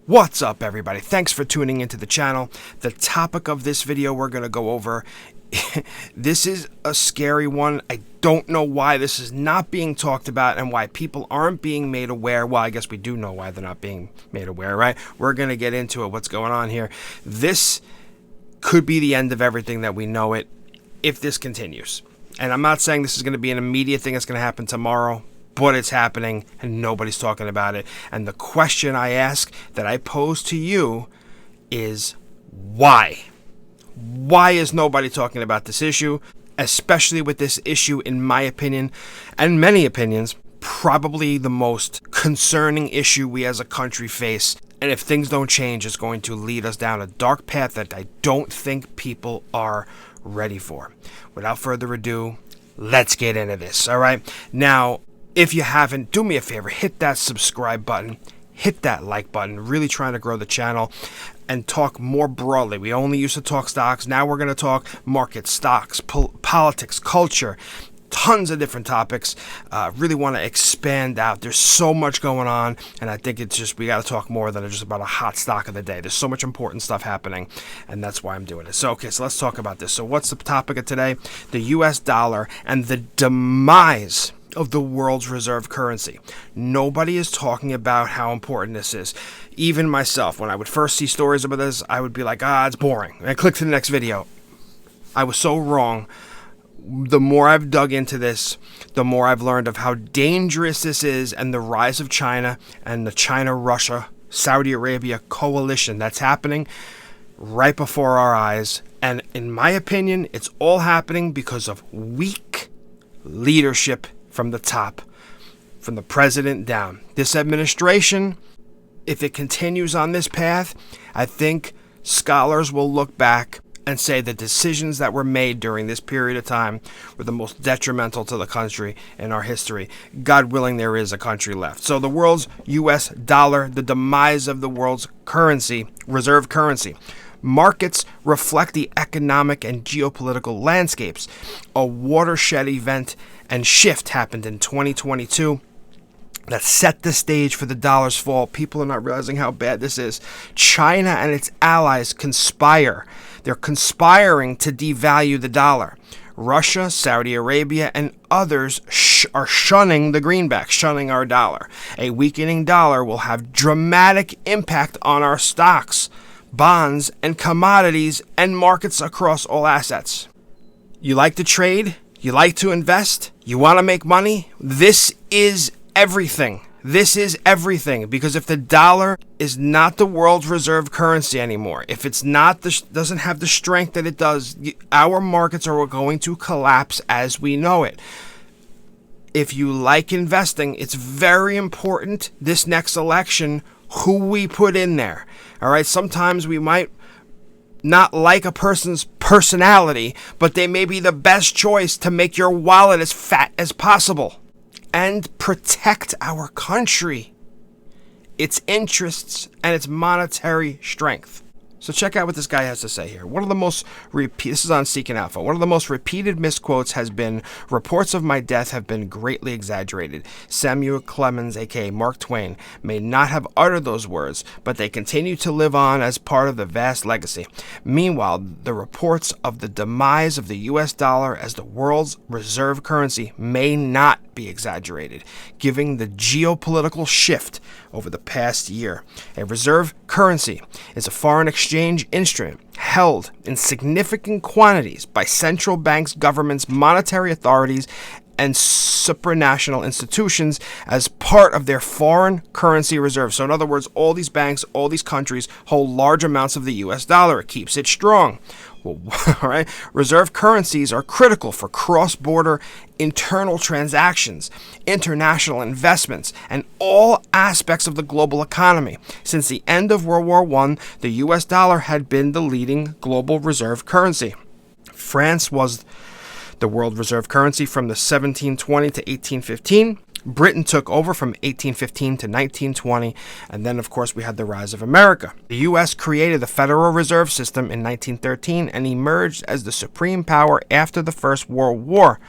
What's up, everybody? Thanks for tuning into the channel. The topic of this video we're going to go over, this is a scary one. I don't know why this is not being talked about and why people aren't being made aware. Well, I guess we do know why they're not being made aware, right? We're going to get into it, what's going on here. This could be the end of everything that we know it if this continues. And I'm not saying this is going to be an immediate thing that's going to happen tomorrow, but it's happening and nobody's talking about it. And the question I ask, that I pose to you, is why? Why is nobody talking about this issue? Especially with this issue, in my opinion, and many opinions, probably the most concerning issue we as a country face. And if things don't change, it's going to lead us down a dark path that I don't think people are ready for. Without further ado, let's get into this, all right? Now, if you haven't, do me a favor, hit that subscribe button, hit that like button, really trying to grow the channel and talk more broadly. We only used to talk stocks. Now we're going to talk market, stocks, politics, culture, tons of different topics. Really want to expand out. There's so much going on, and I think it's just, we got to talk more than just about a hot stock of the day. There's so much important stuff happening, and that's why I'm doing it. So, okay, so let's talk about this. So what's the topic of today? The US dollar and the demise of the world's reserve currency. Nobody is talking about how important this is. Even myself, when I would first see stories about this, I would be like, it's boring. And I click to the next video. I was so wrong. The more I've dug into this, the more I've learned of how dangerous this is, and the rise of China and the China-Russia, Saudi Arabia coalition that's happening right before our eyes. And in my opinion, it's all happening because of weak leadership from the top, from the president down. This administration, if it continues on this path, I think scholars will look back and say the decisions that were made during this period of time were the most detrimental to the country in our history. God willing, there is a country left. So the world's US dollar, the demise of the world's currency, reserve currency. Markets reflect the economic and geopolitical landscapes. A watershed event and shift happened in 2022 that set the stage for the dollar's fall. People are not realizing how bad this is. China and its allies conspire. They're conspiring to devalue the dollar. Russia, Saudi Arabia, and others are shunning the greenback, shunning our dollar. A weakening dollar will have dramatic impact on our stocks, bonds, and commodities, and markets across all assets. You like to trade? You like to invest? You want to make money? This is everything. This is everything, because if the dollar is not the world's reserve currency anymore, if it's not, doesn't have the strength that it does, our markets are going to collapse as we know it. If you like investing, it's very important this next election who we put in there. All right, sometimes we might not like a person's personality, but they may be the best choice to make your wallet as fat as possible and protect our country, its interests, and its monetary strength. So check out what this guy has to say here. One of the most this is on Seeking Alpha. One of the most repeated misquotes has been, reports of my death have been greatly exaggerated. Samuel Clemens, aka Mark Twain, may not have uttered those words, but they continue to live on as part of the vast legacy. Meanwhile, the reports of the demise of the US dollar as the world's reserve currency may not be exaggerated, given the geopolitical shift over the past year. A reserve currency is a foreign exchange instrument held in significant quantities by central banks, governments, monetary authorities, and supranational institutions as part of their foreign currency reserve. So in other words, all these banks, all these countries hold large amounts of the US dollar. It keeps it strong. Well, all right. Reserve currencies are critical for cross-border internal transactions, international investments, and all aspects of the global economy. Since the end of World War I, the US dollar had been the leading global reserve currency. France was the world reserve currency from the 1720 to 1815. Britain took over from 1815 to 1920, and then, of course, we had the rise of America. The U.S. created the Federal Reserve System in 1913 and emerged as the supreme power after the First World War.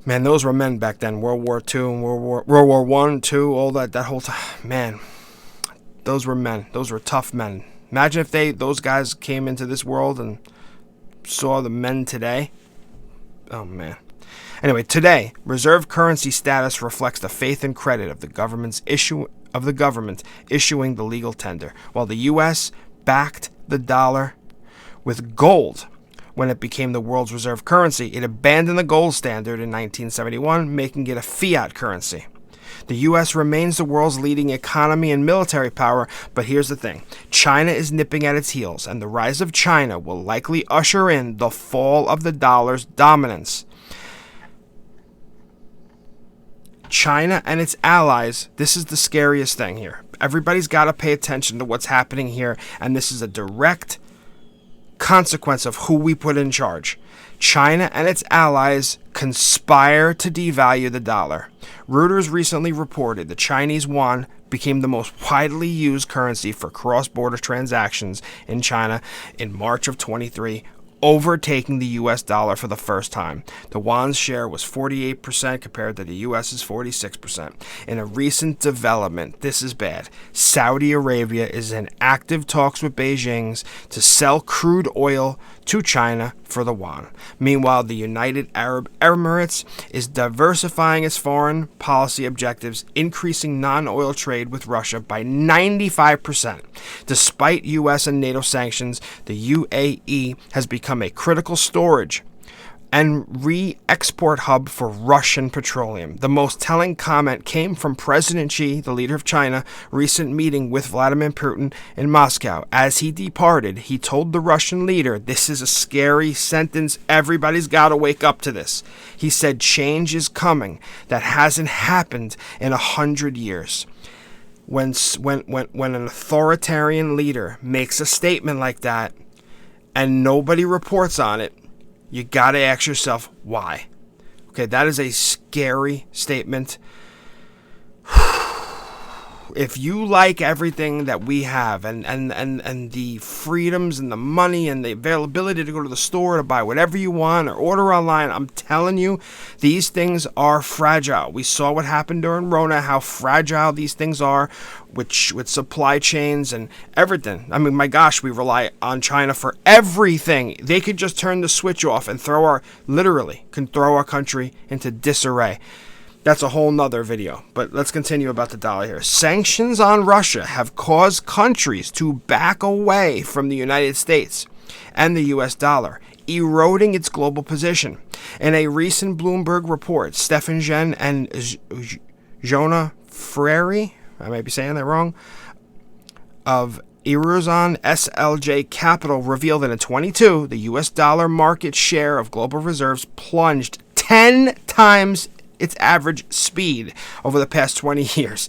Man, those were men back then. World War II and World War I, II, all that whole time. Man, those were men. Those were tough men. Imagine if those guys came into this world and saw the men today. Oh, man. Anyway, today, reserve currency status reflects the faith and credit of the government issuing the legal tender, while the U.S. backed the dollar with gold. When it became the world's reserve currency, it abandoned the gold standard in 1971, making it a fiat currency. The U.S. remains the world's leading economy and military power, but here's the thing. China is nipping at its heels, and the rise of China will likely usher in the fall of the dollar's dominance. China and its allies, this is the scariest thing here. Everybody's got to pay attention to what's happening here, and this is a direct consequence of who we put in charge. China and its allies conspire to devalue the dollar. Reuters recently reported the Chinese yuan became the most widely used currency for cross-border transactions in China in March of 23, overtaking the U.S. dollar for the first time. The yuan's share was 48% compared to the U.S.'s 46%. In a recent development, this is bad. Saudi Arabia is in active talks with Beijing to sell crude oil to China for the yuan. Meanwhile, the United Arab Emirates is diversifying its foreign policy objectives, increasing non-oil trade with Russia by 95%. Despite U.S. and NATO sanctions, the UAE has become a critical storage and re-export hub for Russian petroleum. The most telling comment came from President Xi, the leader of China, recent meeting with Vladimir Putin in Moscow. As he departed, he told the Russian leader, this is a scary sentence, everybody's got to wake up to this. He said, change is coming that hasn't happened in 100 years. When an authoritarian leader makes a statement like that and nobody reports on it, you got to ask yourself why. Okay, that is a scary statement. If you like everything that we have and the freedoms and the money and the availability to go to the store to buy whatever you want or order online, I'm telling you, these things are fragile. We saw what happened during Rona, how fragile these things are with supply chains and everything. I mean, my gosh, we rely on China for everything. They could just turn the switch off and throw our country into disarray. That's a whole nother video, but let's continue about the dollar here. Sanctions on Russia have caused countries to back away from the United States and the U.S. dollar, eroding its global position. In a recent Bloomberg report, Stefan Jen and Jonah Frary, I might be saying that wrong, of Eurozone SLJ Capital revealed that in 22, the U.S. dollar market share of global reserves plunged 10 times its average speed over the past 20 years.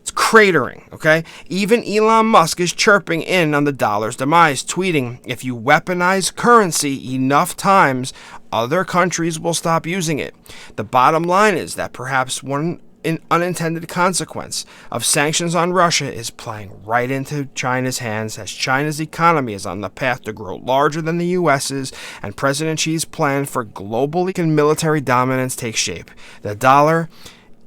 It's cratering, okay? Even Elon Musk is chirping in on the dollar's demise, tweeting, if you weaponize currency enough times, other countries will stop using it. The bottom line is that perhaps one unintended consequence of sanctions on Russia is playing right into China's hands, as China's economy is on the path to grow larger than the U.S.'s, and President Xi's plan for global and military dominance takes shape. The dollar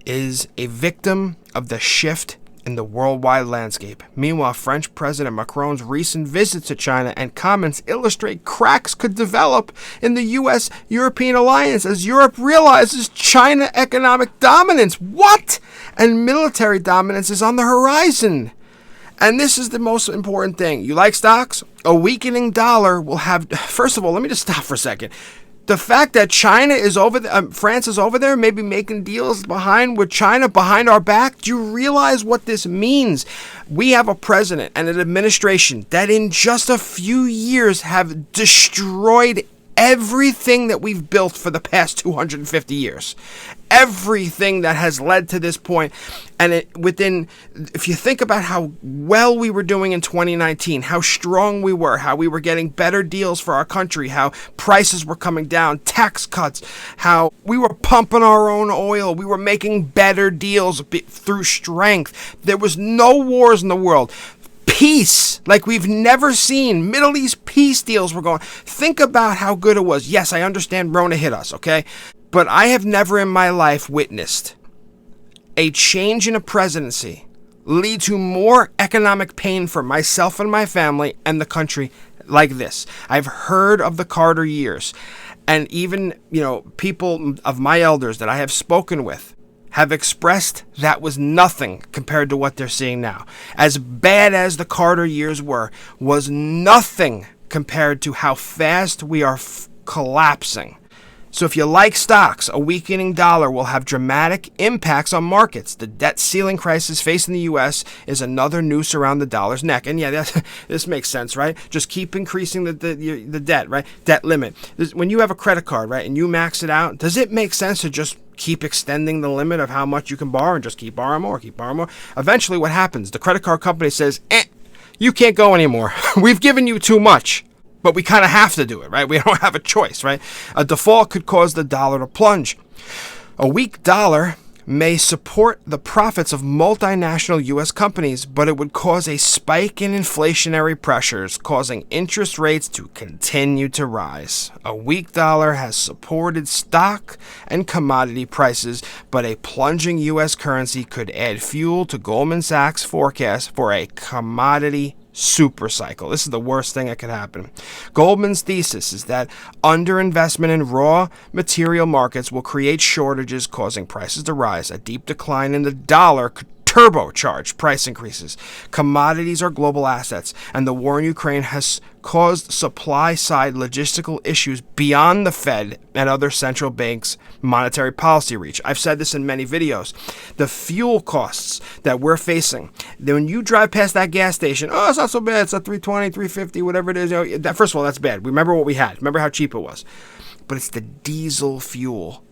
is a victim of the shift in the worldwide landscape. Meanwhile, French President Macron's recent visits to China and comments illustrate cracks could develop in the U.S.-European alliance as Europe realizes China economic dominance. What? And military dominance is on the horizon. And this is the most important thing. You like stocks? A weakening dollar will have... First of all, let me just stop for a second. The fact that China is over there, France is over there, maybe making deals with China behind our back. Do you realize what this means? We have a president and an administration that in just a few years have destroyed everything that we've built for the past 250 years. Everything that has led to this point. And if you think about how well we were doing in 2019, how strong we were, how we were getting better deals for our country, how prices were coming down, tax cuts, how we were pumping our own oil, we were making better deals through strength. There was no wars in the world. Peace, like we've never seen. Middle East peace deals were going. Think about how good it was. Yes, I understand Rona hit us, okay? But I have never in my life witnessed a change in a presidency lead to more economic pain for myself and my family and the country like this. I've heard of the Carter years, and even, people of my elders that I have spoken with have expressed that was nothing compared to what they're seeing now. As bad as the Carter years was nothing compared to how fast we are collapsing. So if you like stocks, a weakening dollar will have dramatic impacts on markets. The debt ceiling crisis facing the U.S. is another noose around the dollar's neck. And yeah, this makes sense, right? Just keep increasing the debt, right? Debt limit. When you have a credit card, right, and you max it out, does it make sense to just keep extending the limit of how much you can borrow and just keep borrowing more? Eventually what happens? The credit card company says, you can't go anymore. We've given you too much. But we kind of have to do it, right? We don't have a choice, right? A default could cause the dollar to plunge. A weak dollar may support the profits of multinational U.S. companies, but it would cause a spike in inflationary pressures, causing interest rates to continue to rise. A weak dollar has supported stock and commodity prices, but a plunging U.S. currency could add fuel to Goldman Sachs' forecast for a commodity super cycle. This is the worst thing that could happen. Goldman's thesis is that underinvestment in raw material markets will create shortages, causing prices to rise. A deep decline in the dollar could turbocharge price increases. Commodities are global assets, and the war in Ukraine has caused supply-side logistical issues beyond the Fed and other central banks' monetary policy reach. I've said this in many videos. The fuel costs that we're facing, when you drive past that gas station, it's not so bad, it's a 320, 350, whatever it is. First of all, that's bad. Remember what we had. Remember how cheap it was. But it's the diesel fuel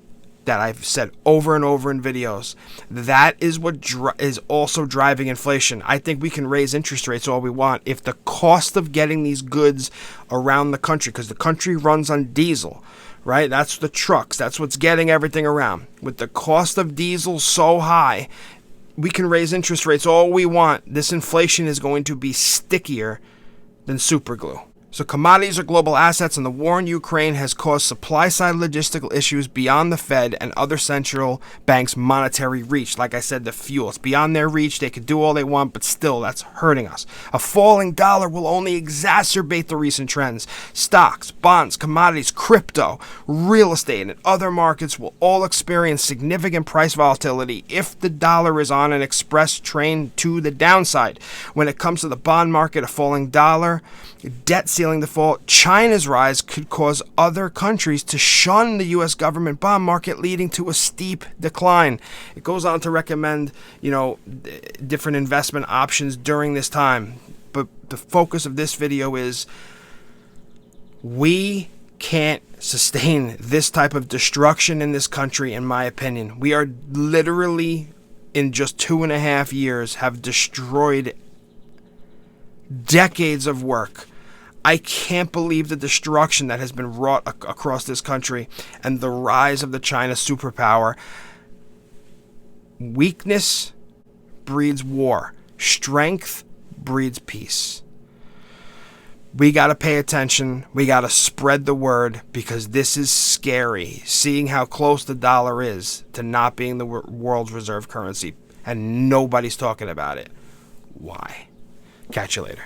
that I've said over and over in videos. That is what is also driving inflation. I think we can raise interest rates all we want if the cost of getting these goods around the country, because the country runs on diesel, right? That's the trucks. That's what's getting everything around. With the cost of diesel so high, we can raise interest rates all we want. This inflation is going to be stickier than super glue. So commodities are global assets, and the war in Ukraine has caused supply-side logistical issues beyond the Fed and other central banks' monetary reach. Like I said, the fuel, it's beyond their reach. They could do all they want, but still, that's hurting us. A falling dollar will only exacerbate the recent trends. Stocks, bonds, commodities, crypto, real estate, and other markets will all experience significant price volatility if the dollar is on an express train to the downside. When it comes to the bond market, a falling dollar, debt ceiling default, China's rise could cause other countries to shun the U.S. government bond market, leading to a steep decline. It goes on to recommend, different investment options during this time. But the focus of this video is we can't sustain this type of destruction in this country, in my opinion. We are literally, in just 2.5 years, have destroyed decades of work. I can't believe the destruction that has been wrought across this country and the rise of the China superpower. Weakness breeds war. Strength breeds peace. We got to pay attention. We got to spread the word, because this is scary. Seeing how close the dollar is to not being the world's reserve currency, and nobody's talking about it. Why? Catch you later.